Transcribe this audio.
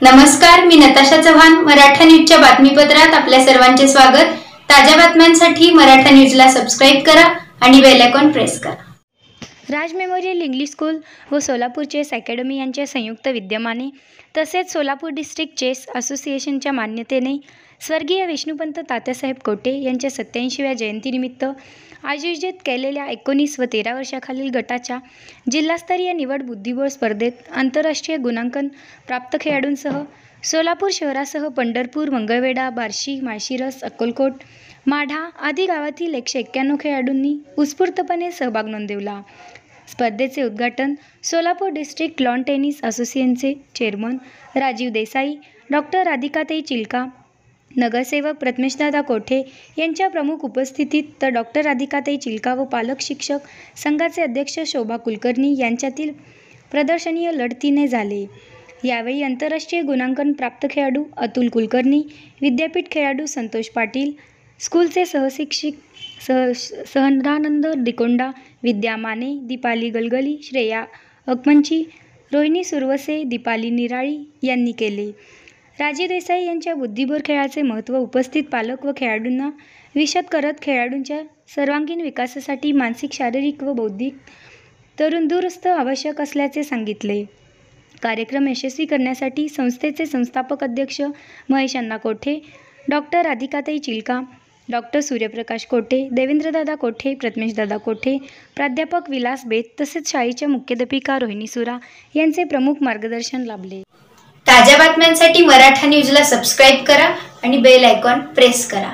नमस्कार, मी नताशा चव्हाण. मराठा न्यूजच्या बातमीपत्रात आपल्या सर्वांचे स्वागत. ताज्या बातम्यांसाठी मराठा न्यूजला सबस्क्राईब करा आणि बेल आयकॉन प्रेस करा. राज मेमोरियल इंग्लिश स्कूल व सोलापूर चेस अकॅडमी यांच्या संयुक्त विद्यमाने तसेच सोलापूर डिस्ट्रिक्ट चेस असोसिएशनच्या मान्यतेने स्वर्गीय विष्णुपंत तात्यासाहेब कोटे यांच्या 87व्या जयंतीनिमित्त आयोजित केलेल्या 19 व 13 वर्षाखालील गटाच्या जिल्हास्तरीय निवड बुद्धिबळ स्पर्धेत आंतरराष्ट्रीय गुणांकन प्राप्त खेळाडूंसह सोलापूर शहरासह पंढरपूर, मंगळवेढा, बार्शी, माळशिरस, अक्कलकोट, माढा आदी गावातील 191 खेळाडूंनी उत्स्फूर्तपणे सहभाग नोंदवला. स्पर्धेचे उद्घाटन सोलापूर डिस्ट्रिक्ट लॉन टेनिस असोसिएशनचे चेअरमन राजीव देसाई, डॉक्टर राधिकाताई चिलका, नगरसेवक प्रथमेशदादा कोठे यांच्या प्रमुख उपस्थितीत तर डॉक्टर राधिकाताई चिलका व पालक शिक्षक संघाचे अध्यक्ष शोभा कुलकर्णी यांच्यातील प्रदर्शनीय लढतीने झाले. यावेळी आंतरराष्ट्रीय गुणांकन प्राप्त खेळाडू अतुल कुलकर्णी, विद्यापीठ खेळाडू संतोष पाटील, स्कूलचे सहशिक्षक सहदानंद डिकोंडा, विद्या माने, दीपाली गलगली, श्रेया अकमंची, रोहिणी सुरवसे, दीपाली निराळी यांनी केले. राजीव देसाई यांच्या बुद्धिबळ खेळाचे महत्त्व उपस्थित पालक व खेळाडूंना विशद करत खेळाडूंच्या सर्वांगीण विकासासाठी मानसिक, शारीरिक व बौद्धिक तंदुरुस्ती आवश्यक असल्याचे सांगितले. कार्यक्रम यशस्वी करण्यासाठी संस्थेचे संस्थापक अध्यक्ष महेश अण्णा कोठे, डॉक्टर राधिकाताई चिलका, डॉक्टर सूर्यप्रकाश कोठे, देवेंद्रदादा कोठे, प्रथमेशदादा कोठे, प्राध्यापक विलास बेत तसेच शाळेच्या मुख्याध्यापिका रोहिणी सुरा यांचे प्रमुख मार्गदर्शन लाभले. ताज्या बातम्यांसाठी मराठा न्यूजला सबस्क्राईब करा आणि बेल आयकॉन प्रेस करा.